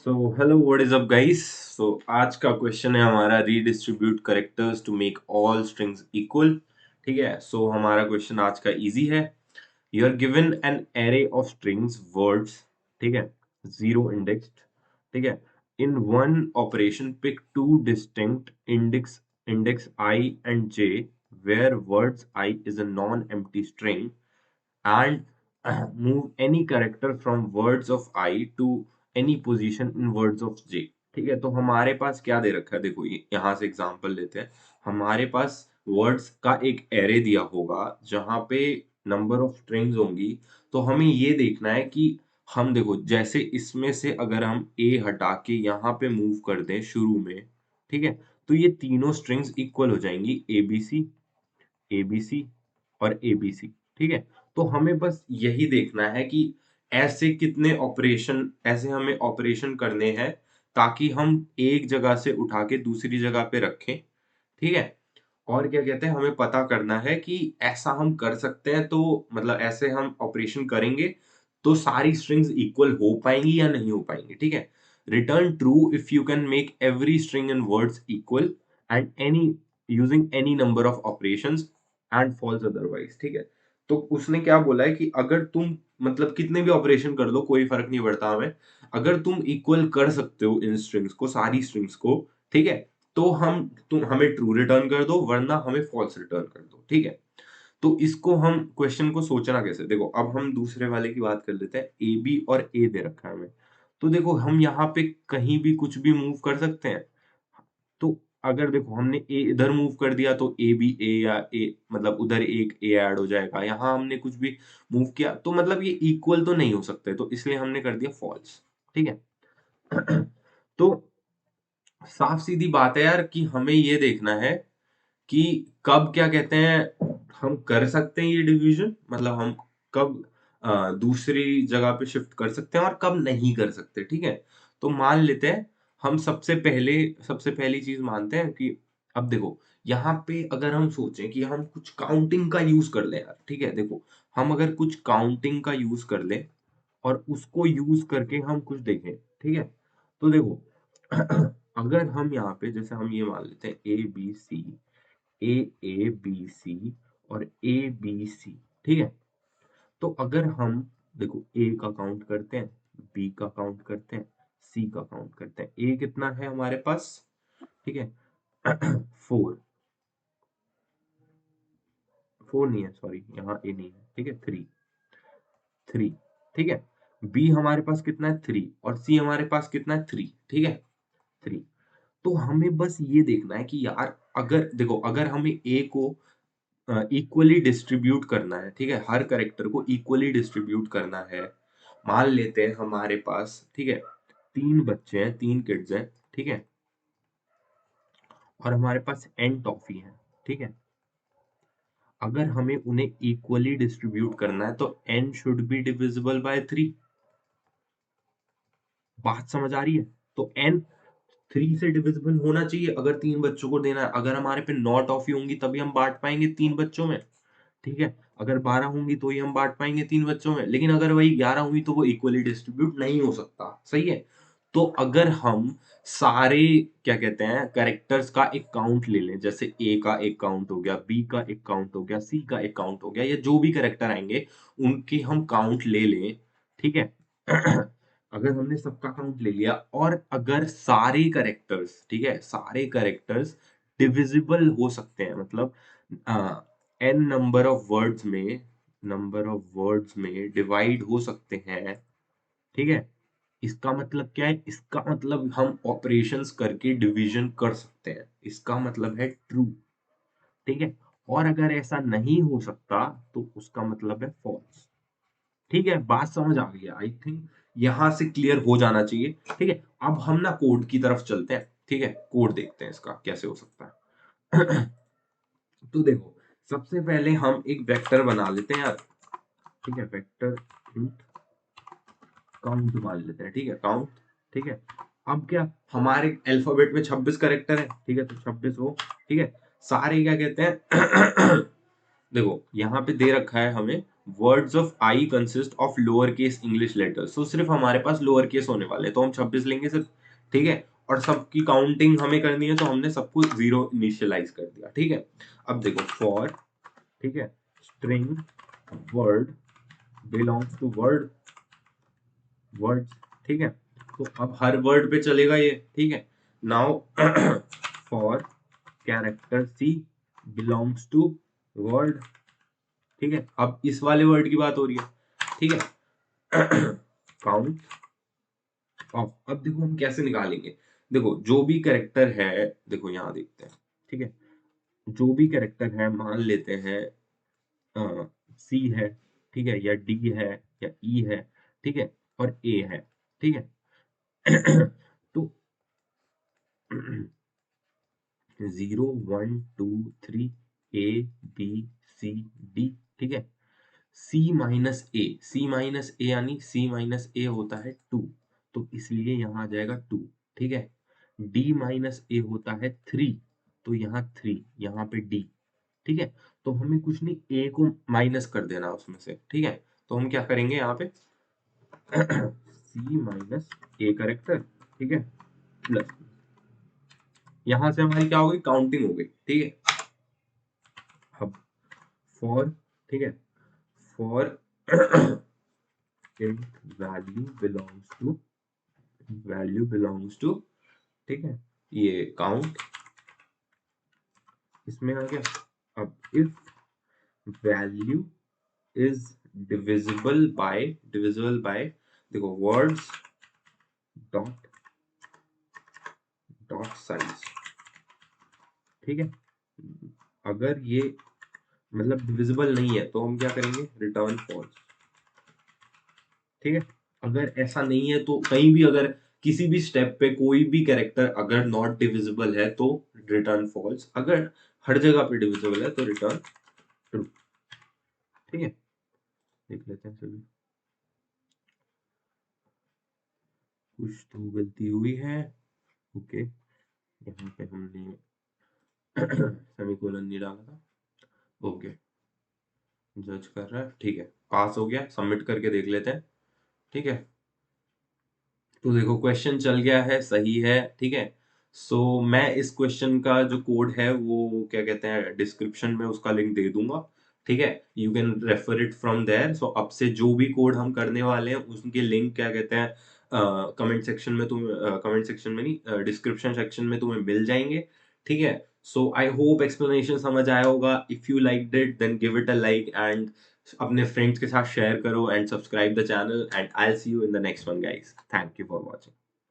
So hello what is up guys. So आज का question है हमारा redistribute characters to make all strings equal. ठीक है, सो हमारा क्वेश्चन आज का इजी है। You are given an array of strings words, ठीक है, जीरो इंडेक्स्ड, ठीक है। In one operation pick two distinct index I and J where words I is a non empty string and move any character from words of I to any position in words of J। ठीक है, तो हमारे पास क्या दे रखा है, देखो यहाँ से एग्जांपल लेते हैं। हमारे पास वर्ड्स का एक एरे दिया होगा जहां पे नंबर ऑफ स्ट्रिंग्स होंगी। तो हमें ये देखना है कि हम देखो जैसे इसमें से अगर हम ए हटा के यहाँ पे मूव कर दें शुरू में, ठीक है, तो ये तीनों स्ट्रिंग्स इक्वल हो जाएंगी, एबीसी, एबीसी और एबीसी। ठीक है, तो हमें बस यही देखना है कि ऐसे हमें ऑपरेशन करने हैं ताकि हम एक जगह से उठा के दूसरी जगह पे रखें। ठीक है, और क्या कहते हैं, हमें पता करना है कि ऐसा हम कर सकते हैं, तो मतलब ऐसे हम ऑपरेशन करेंगे तो सारी स्ट्रिंग्स इक्वल हो पाएंगी या नहीं हो पाएंगी। ठीक है, return true if you can make every string in words equal and any using any number of operations and false otherwise. ठीक है, तो उसने क्या बोला है कि अगर तुम मतलब कितने भी ऑपरेशन कर लो कोई फर्क नहीं पड़ता हमें, अगर तुम इक्वल कर सकते हो इन स्ट्रिंग्स को, सारी स्ट्रिंग्स को, ठीक है, तो तुम हमें ट्रू रिटर्न कर दो वरना हमें फॉल्स रिटर्न कर दो। ठीक है, तो इसको हम क्वेश्चन को सोचना कैसे, देखो अब हम दूसरे वाले की बात कर लेते हैं। ए बी और ए दे रखा है हमें, तो देखो हम यहाँ पे कहीं भी कुछ भी मूव कर सकते हैं। तो अगर देखो हमने ए इधर मूव कर दिया तो ए बी ए या ए मतलब उधर एक ए ऐड हो जाएगा, यहाँ हमने कुछ भी मूव किया तो मतलब ये इक्वल तो नहीं हो सकते, तो इसलिए हमने कर दिया फॉल्स। ठीक है तो साफ सीधी बात है यार कि हमें ये देखना है कि कब क्या कहते हैं हम कर सकते हैं ये डिवीजन, मतलब हम कब दूसरी जगह पे शिफ्ट कर सकते हैं और कब नहीं कर सकते। ठीक है, तो मान लेते हैं हम सबसे पहली चीज मानते हैं कि अब देखो यहाँ पे अगर हम सोचें कि हम कुछ काउंटिंग का यूज कर लें यार, ठीक है, देखो हम अगर कुछ काउंटिंग का यूज कर लें और उसको यूज करके हम कुछ देखें, ठीक है, तो देखो अगर हम यहाँ पे जैसे हम ये मान लेते हैं A B C, A A B C और ए बी सी, ठीक है, तो अगर हम देखो ए का काउंट करते हैं, बी का काउंट करते हैं, सी का काउंट करते हैं, ए कितना है हमारे पास, ठीक है 4, 4 नहीं है, सॉरी यहाँ ए नहीं है, ठीक है 3, 3, ठीक है, बी हमारे पास कितना है 3 और सी हमारे पास कितना है 3, ठीक है 3। तो हमें बस ये देखना है कि यार अगर देखो अगर हमें ए को इक्वली डिस्ट्रीब्यूट करना है, ठीक है, हर करेक्टर को इक्वली डिस्ट्रीब्यूट करना है। मान लेते हैं हमारे पास, ठीक है, 3 बच्चे हैं, 3 किड्स हैं, ठीक है, और हमारे पास n टॉफी है, ठीक है, अगर हमें उन्हें इक्वली डिस्ट्रीब्यूट करना है तो n should be divisible by 3। बात समझ आ रही है, तो n 3 से डिविजिबल होना चाहिए अगर 3 बच्चों को देना है। अगर हमारे पे 9 टॉफी होंगी तभी हम बांट पाएंगे 3 बच्चों में, ठीक है, अगर 12 होंगी तो ही हम बांट पाएंगे 3 बच्चों में, लेकिन अगर वही 11 हुई तो वो इक्वली डिस्ट्रीब्यूट नहीं हो सकता। सही है, तो अगर हम सारे क्या कहते हैं कैरेक्टर्स का एक काउंट ले लें, जैसे ए का एक काउंट हो गया, बी का एक काउंट हो गया, सी का एक काउंट हो गया, या जो भी कैरेक्टर आएंगे उनके हम काउंट ले लें, ठीक है अगर हमने सबका काउंट ले लिया और अगर सारे कैरेक्टर्स, ठीक है, सारे कैरेक्टर्स डिविजिबल हो सकते हैं, मतलब एन नंबर ऑफ वर्ड्स में डिवाइड हो सकते हैं, ठीक है, इसका मतलब क्या है, इसका मतलब हम ऑपरेशंस करके डिवीजन कर सकते हैं, इसका मतलब है ट्रू। ठीक है, और अगर ऐसा नहीं हो सकता तो उसका मतलब है फॉल्स। ठीक है, बात समझ आ गई है आई थिंक, यहां से क्लियर हो जाना चाहिए। ठीक है, अब हम ना कोड की तरफ चलते हैं, ठीक है, कोड देखते हैं इसका कैसे हो सकता है तो देखो सबसे पहले हम एक वेक्टर बना लेते हैं यार, ठीक है, वेक्टर इंट काउंट मान लेते हैं, ठीक है, काउंट, ठीक है। अब क्या हमारे अल्फाबेट में 26 कैरेक्टर है, ठीक है, तो 26 हो, ठीक है, सारे क्या कहते हैं देखो यहाँ पे दे रखा है हमें words of I consist of lower case English letters. तो सिर्फ हमारे पास लोअर केस होने वाले हैं, तो हम 26 लेंगे सिर्फ, ठीक है। और सबकी काउंटिंग हमें करनी है, तो हमने सबको 0 इनिशियलाइज कर दिया, ठीक है। अब देखो फॉर, ठीक है, string word belongs to words, ठीक है। तो अब हर वर्ड पे चलेगा ये, ठीक है। Now for character C belongs to word, ठीक है। अब इस वाले वर्ड की बात हो रही है, ठीक है। काउंट ऑफ, अब देखो हम कैसे निकालेंगे। देखो जो भी कैरेक्टर है, देखो यहाँ देखते हैं, ठीक है। जो भी कैरेक्टर है मान लेते हैं सी है, ठीक है, या डी है, या ई है, ठीक है, और ए है, ठीक है। तो 0 1 2 3 ए बी सी डी, ठीक है। सी माइनस ए यानी सी माइनस ए होता है 2, तो इसलिए यहाँ आ जाएगा 2, ठीक है। डी माइनस ए होता है 3, तो यहाँ 3, यहाँ पे डी, ठीक है। तो हमें कुछ नहीं, ए को माइनस कर देना उसमें से, ठीक है। तो हम क्या करेंगे यहाँ पे, सी माइनस ए करेक्टर, ठीक है, प्लस, यहाँ से हमारी क्या हो गई, काउंटिंग हो गई, ठीक है। अब फॉर, ठीक है, for int value belongs to, ठीक है, ये काउंट इसमें आ गया। अब if value is divisible by देखो वर्ड्स डॉट डॉट साइज, ठीक है। अगर ये मतलब डिविजिबल नहीं है, तो हम क्या करेंगे, रिटर्न फॉल्स, ठीक है। अगर ऐसा नहीं है, तो कहीं भी अगर किसी भी स्टेप पे कोई भी कैरेक्टर अगर नॉट डिविजिबल है तो रिटर्न फॉल्स, अगर हर जगह पे डिविजिबल है तो रिटर्न ट्रू, ठीक है। देख लेते हैं सभी, कुछ तो गलती हुई है, ओके। यहाँ पे हमने सेमीकोलन नहीं डाला था, ओके। जज कर रहा है, ठीक है, पास हो गया, सबमिट करके देख लेते हैं, ठीक है। तो देखो क्वेश्चन चल गया है, सही है, ठीक है। सो मैं इस क्वेश्चन का जो कोड है वो क्या कहते हैं, डिस्क्रिप्शन में उसका लिंक दे दूंगा, ठीक है। You can refer it from there. So अब से जो भी कोड हम करने वाले हैं उसके लिंक क्या कहते हैं, कमेंट सेक्शन में तुम्हें, कमेंट सेक्शन में नहीं, डिस्क्रिप्शन सेक्शन में तुम्हें मिल जाएंगे, ठीक है। सो आई होप एक्सप्लेनेशन समझ आया होगा। If you like it then give it a like and अपने फ्रेंड्स के साथ शेयर करो and subscribe the channel and I will see you in the next one guys. Thank you for watching.